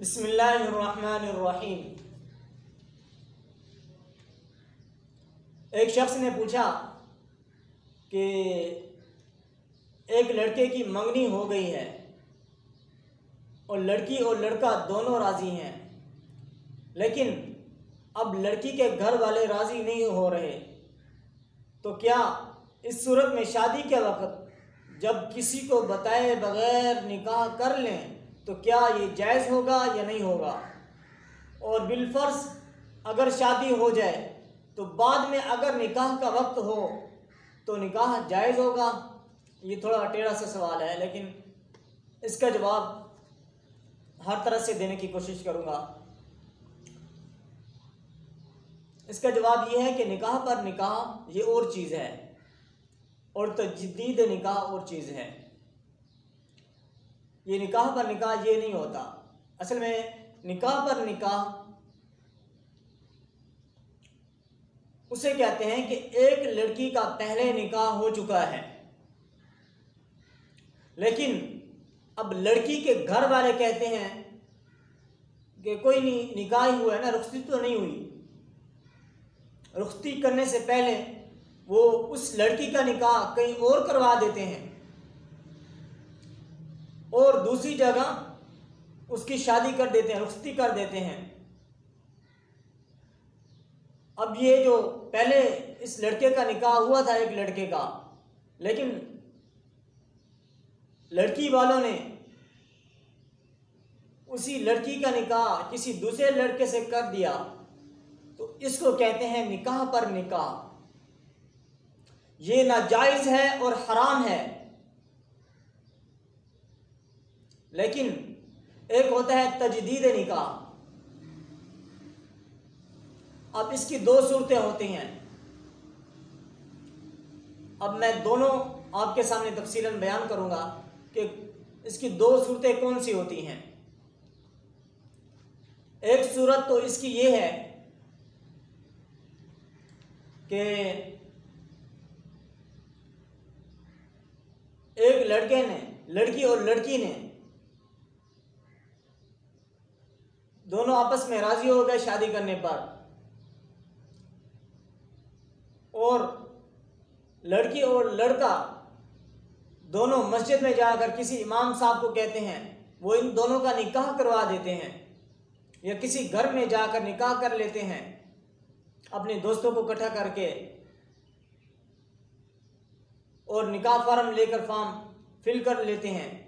बिस्मिल्लाहिर्रहमानिर्रहीम। एक शख्स ने पूछा कि एक लड़के की मंगनी हो गई है और लड़की और लड़का दोनों राज़ी हैं, लेकिन अब लड़की के घर वाले राज़ी नहीं हो रहे, तो क्या इस सूरत में शादी के वक्त जब किसी को बताए बग़ैर निकाह कर लें तो क्या ये जायज़ होगा या नहीं होगा? और बिलफ़र्ज़ अगर शादी हो जाए तो बाद में अगर निकाह का वक्त हो तो निकाह जायज़ होगा? ये थोड़ा टेढ़ा सा सवाल है, लेकिन इसका जवाब हर तरह से देने की कोशिश करूँगा। इसका जवाब ये है कि निकाह पर निकाह ये और चीज़ है और तजदीद निकाह और चीज़ है। ये निकाह पर निकाह ये नहीं होता। असल में निकाह पर निकाह उसे कहते हैं कि एक लड़की का पहले निकाह हो चुका है, लेकिन अब लड़की के घर वाले कहते हैं कि कोई नहीं, निकाह ही हुआ है ना, रुखसती तो नहीं हुई। रुखसती करने से पहले वो उस लड़की का निकाह कहीं और करवा देते हैं और दूसरी जगह उसकी शादी कर देते हैं, रुखसती कर देते हैं। अब ये जो पहले इस लड़के का निकाह हुआ था एक लड़के का, लेकिन लड़की वालों ने उसी लड़की का निकाह किसी दूसरे लड़के से कर दिया, तो इसको कहते हैं निकाह पर निकाह। ये नाजायज़ है और हराम है। लेकिन एक होता है तजदीद निकाह। अब इसकी दो सूरतें होती हैं। अब मैं दोनों आपके सामने तफसीलन बयान करूंगा कि इसकी दो सूरतें कौन सी होती हैं। एक सूरत तो इसकी ये है कि एक लड़के ने, लड़की और लड़की ने दोनों आपस में राजी हो गए शादी करने पर, और लड़की और लड़का दोनों मस्जिद में जाकर किसी इमाम साहब को कहते हैं, वो इन दोनों का निकाह करवा देते हैं, या किसी घर में जाकर निकाह कर लेते हैं अपने दोस्तों को इकट्ठा करके, और निकाह फार्म लेकर फॉर्म फिल कर लेते हैं,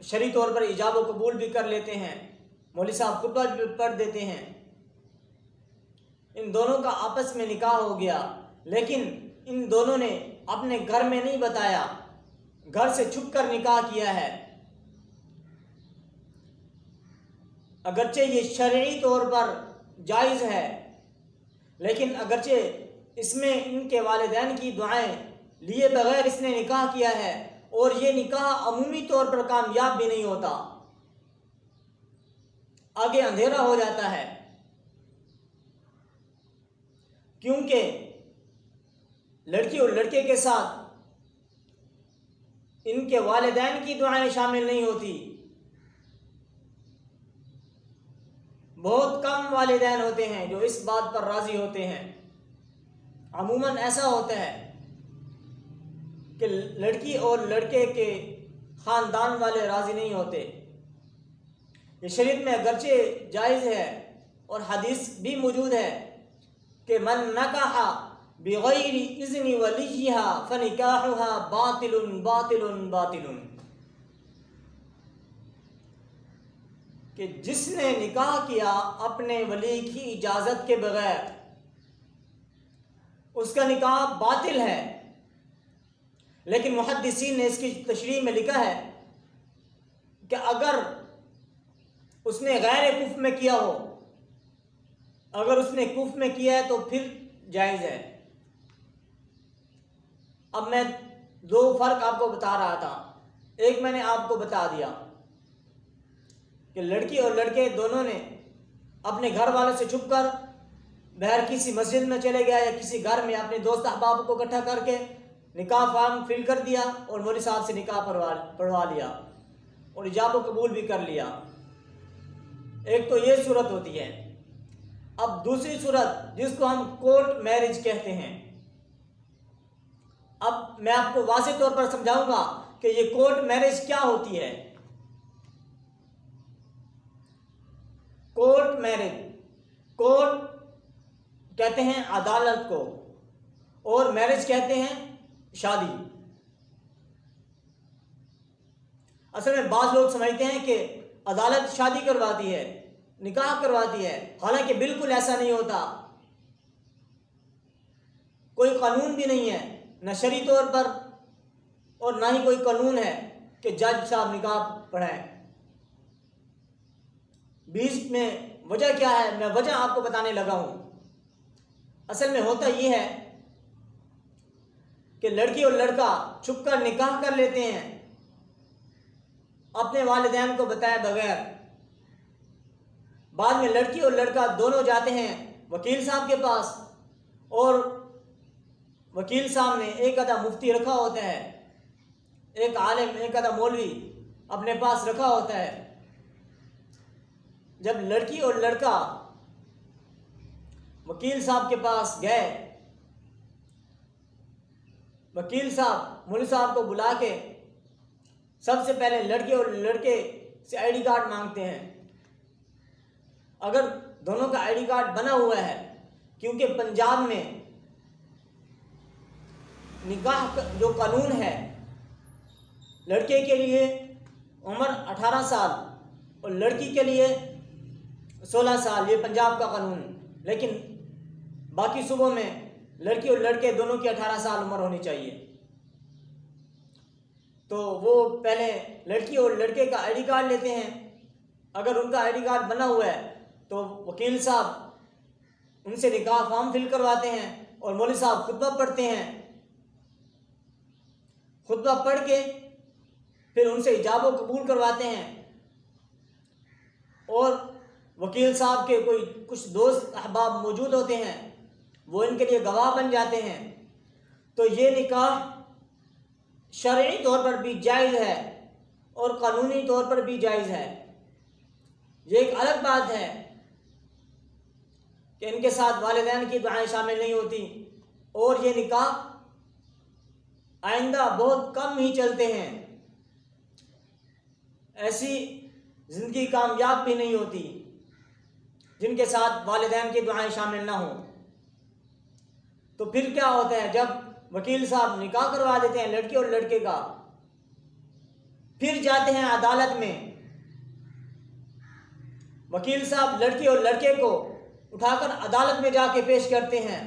शरई तौर पर इजाब व कबूल भी कर लेते हैं, मौलवी साहब खुतबा भी पढ़ देते हैं। इन दोनों का आपस में निकाह हो गया, लेकिन इन दोनों ने अपने घर में नहीं बताया, घर से छुप कर निकाह किया है। अगरचे ये शरई तौर पर जायज़ है, लेकिन अगरचे इसमें इनके वालिदैन की दुआएं लिए बगैर इसने निकाह किया है, और ये निकाह अमूमी तौर पर कामयाब भी नहीं होता, आगे अंधेरा हो जाता है, क्योंकि लड़की और लड़के के साथ इनके वालिदैन की दुआएं शामिल नहीं होती। बहुत कम वालिदैन होते हैं जो इस बात पर राजी होते हैं। अमूमन ऐसा होता है कि लड़की और लड़के के ख़ानदान वाले राज़ी नहीं होते। ये शरीयत में अगरचे जायज़ है और हदीस भी मौजूद है कि मन नकाहा बिगैरि इज़्नि वलिय्यिहा फनिकाहुहा बातिलुन बातिलुन बातिलुन, कि जिसने निकाह किया अपने वली की इजाज़त के बगैर, उसका निकाह बातिल है। लेकिन मुहद्दिसीन ने इसकी तशरीह में लिखा है कि अगर उसने गैर कुफ़ में किया हो, अगर उसने कुफ़ में किया है तो फिर जायज़ है। अब मैं दो फ़र्क आपको बता रहा था। एक मैंने आपको बता दिया कि लड़की और लड़के दोनों ने अपने घर वालों से छुपकर बाहर किसी मस्जिद में चले गया या किसी घर में अपने दोस्त अहबाब को इकट्ठा करके निकाह फॉर्म फिल कर दिया और मौलवी साहब से निकाह पढ़वा लिया, और इजाब व कबूल भी कर लिया। एक तो ये सूरत होती है। अब दूसरी सूरत जिसको हम कोर्ट मैरिज कहते हैं। अब मैं आपको वाज़ेह तौर पर समझाऊंगा कि ये कोर्ट मैरिज क्या होती है। कोर्ट मैरिज, कोर्ट कहते हैं अदालत को और मैरिज कहते हैं शादी। असल में बाज़ लोग समझते हैं कि अदालत शादी करवाती है, निकाह करवाती है, हालांकि बिल्कुल ऐसा नहीं होता। कोई कानून भी नहीं है, न शरी तौर पर और ना ही कोई कानून है कि जज साहब निकाह पढ़ाएं। बीच में वजह क्या है, मैं वजह आपको बताने लगा हूं। असल में होता यह है कि लड़की और लड़का छुपकर निकाह कर लेते हैं अपने वालिदैन को बताए बगैर। बाद में लड़की और लड़का दोनों जाते हैं वकील साहब के पास और वकील साहब ने एक आधा मुफ्ती रखा होता है, एक आलिम, एक आधा मौलवी अपने पास रखा होता है। जब लड़की और लड़का वकील साहब के पास गए, वकील साहब मौलवी साहब को बुला के सबसे पहले लड़के और लड़के से आईडी कार्ड मांगते हैं। अगर दोनों का आईडी कार्ड बना हुआ है, क्योंकि पंजाब में निकाह जो कानून है, लड़के के लिए उम्र 18 साल और लड़की के लिए 16 साल, ये पंजाब का कानून। लेकिन बाकी सूबों में लड़की और लड़के दोनों की 18 साल उम्र होनी चाहिए। तो वो पहले लड़की और लड़के का आईडी कार्ड लेते हैं। अगर उनका आईडी कार्ड बना हुआ है तो वकील साहब उनसे निकाह फॉर्म फिल करवाते हैं और मौलवी साहब खुतबा पढ़ते हैं। खुतबा पढ़ के फिर उनसे इजाब व कबूल करवाते हैं और वकील साहब के कोई कुछ दोस्त अहबाब मौजूद होते हैं, वो इनके लिए गवाह बन जाते हैं। तो ये निकाह शरई तौर पर भी जायज़ है और कानूनी तौर पर भी जायज़ है। ये एक अलग बात है कि इनके साथ वालिदैन की दुआएं शामिल नहीं होती और ये निकाह आइंदा बहुत कम ही चलते हैं। ऐसी ज़िंदगी कामयाब भी नहीं होती जिनके साथ वालिदैन की दुआएं शामिल ना हो। तो फिर क्या होता है, जब वकील साहब निकाह करवा देते हैं लड़की और लड़के का, फिर जाते हैं अदालत में। वकील साहब लड़की और लड़के को उठाकर अदालत में जाके पेश करते हैं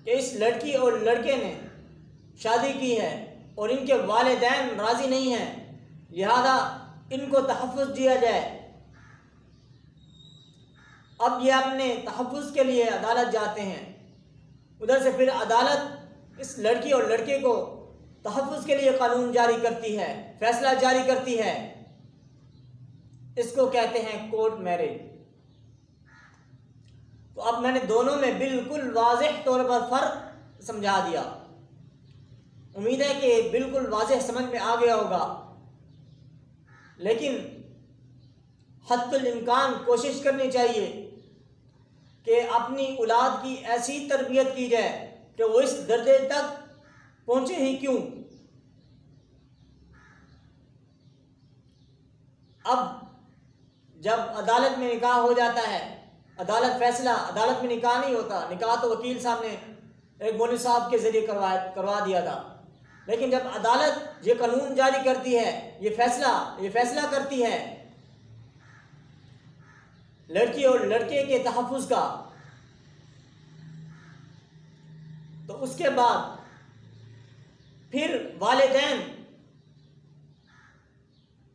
कि इस लड़की और लड़के ने शादी की है और इनके वालिदैन राज़ी नहीं हैं, लिहाजा इनको तहफ़्फ़ुज़ दिया जाए। अब ये अपने तहफ़्फ़ुज़ के लिए अदालत जाते हैं। उधर से फिर अदालत इस लड़की और लड़के को तहफ़्फ़ुज़ के लिए कानून जारी करती है, फैसला जारी करती है। इसको कहते हैं कोर्ट मैरिज। तो अब मैंने दोनों में बिल्कुल वाज़ेह तौर पर फ़र्क समझा दिया। उम्मीद है कि बिल्कुल वाज़ेह समझ में आ गया होगा। लेकिन हद्दुल इम्कान कोशिश करनी चाहिए कि अपनी औलाद की ऐसी तरबियत की जाए कि वो इस दर्जे तक पहुँचे ही क्यों। अब जब अदालत में निकाह हो जाता है, अदालत फैसला, अदालत में निकाह नहीं होता, निकाह तो वकील साहब ने एक मौलवी साहब के ज़रिए करवा दिया था। लेकिन जब अदालत ये कानून जारी करती है, ये फैसला करती है लड़की और लड़के के तहफ़्फ़ुज़ का, तो उसके बाद फिर वालिदैन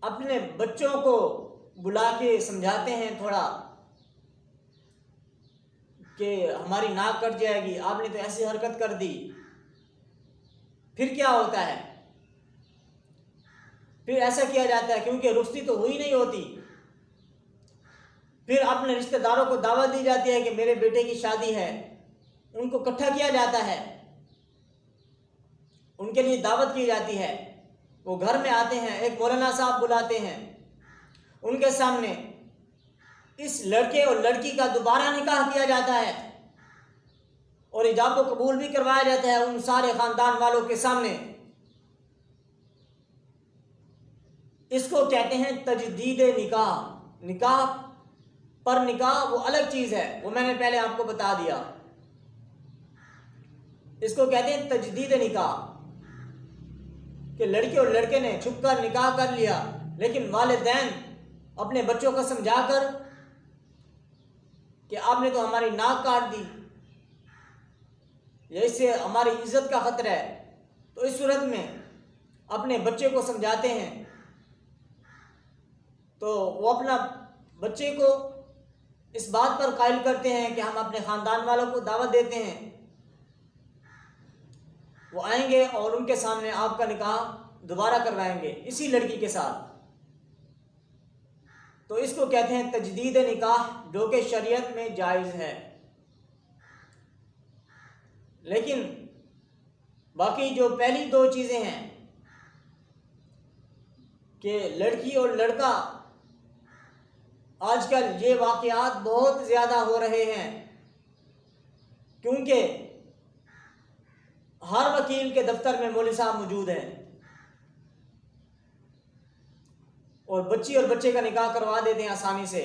अपने बच्चों को बुला के समझाते हैं थोड़ा कि हमारी नाक कट जाएगी, आपने तो ऐसी हरकत कर दी। फिर क्या होता है, फिर ऐसा किया जाता है क्योंकि रुखसती तो हुई नहीं होती। फिर अपने रिश्तेदारों को दावत दी जाती है कि मेरे बेटे की शादी है, उनको इकट्ठा किया जाता है, उनके लिए दावत की जाती है। वो घर में आते हैं, एक मौलाना साहब बुलाते हैं, उनके सामने इस लड़के और लड़की का दोबारा निकाह किया जाता है और हिजाब को कबूल भी करवाया जाता है उन सारे ख़ानदान वालों के सामने। इसको कहते हैं तजदीद निकाह। निकाह पर निकाह वो अलग चीज़ है, वो मैंने पहले आपको बता दिया। इसको कहते हैं तजदीद निकाह कि लड़के और लड़के ने छुपकर निकाह कर लिया, लेकिन वालिदैन अपने बच्चों को समझाकर कि आपने तो हमारी नाक काट दी, या इससे हमारी इज्जत का खतरा है, तो इस सूरत में अपने बच्चे को समझाते हैं तो वो अपना बच्चे को इस बात पर कायल करते हैं कि हम अपने ख़ानदान वालों को दावत देते हैं, वो आएंगे और उनके सामने आपका निकाह दोबारा करवाएंगे इसी लड़की के साथ। तो इसको कहते हैं तजदीद निकाह, जो कि शरीयत में जायज़ है। लेकिन बाकी जो पहली दो चीज़ें हैं कि लड़की और लड़का, आजकल ये वाक़यात बहुत ज़्यादा हो रहे हैं क्योंकि हर वकील के दफ्तर में मौलवी साहब मौजूद हैं और बच्ची और बच्चे का निकाह करवा देते हैं आसानी से।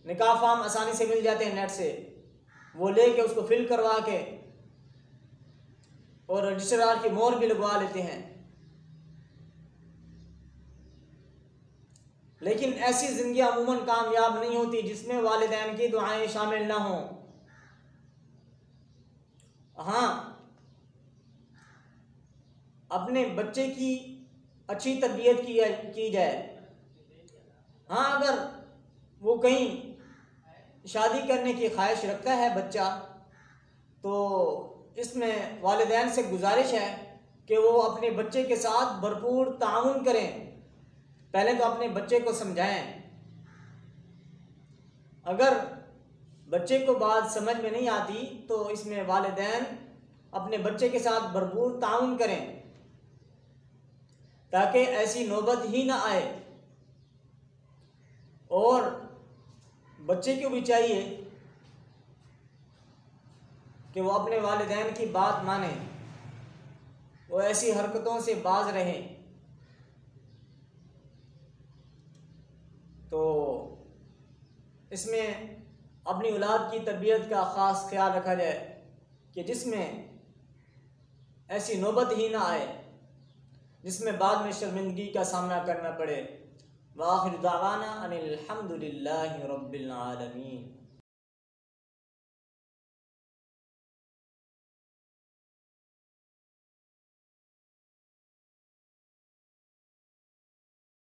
निकाह फार्म आसानी से मिल जाते हैं नेट से, वो लेके उसको फिल करवा के और रजिस्ट्रार की मोहर भी लगवा लेते हैं। लेकिन ऐसी ज़िंदगी अमूमन कामयाब नहीं होती जिसमें वालिदैन की दुआएं शामिल ना हों। हाँ, अपने बच्चे की अच्छी तरबियत की जाए। हाँ, अगर वो कहीं शादी करने की ख्वाहिश रखता है बच्चा, तो इसमें वालिदैन से गुजारिश है कि वो अपने बच्चे के साथ भरपूर ताउन करें। पहले तो अपने बच्चे को समझाएं, अगर बच्चे को बात समझ में नहीं आती तो इसमें वालिदैन अपने बच्चे के साथ भरपूर ताउन करें ताकि ऐसी नौबत ही ना आए। और बच्चे को भी चाहिए कि वो अपने वालिदैन की बात माने, वो ऐसी हरकतों से बाज रहें। तो इसमें अपनी औलाद की तरबियत का ख़ास ख्याल रखा जाए कि जिसमें ऐसी नौबत ही ना आए जिसमें बाद में शर्मिंदगी का सामना करना पड़े। व आखिर दावाना अनिल हम्दुलिल्लाहि रब्बिल आलमीन।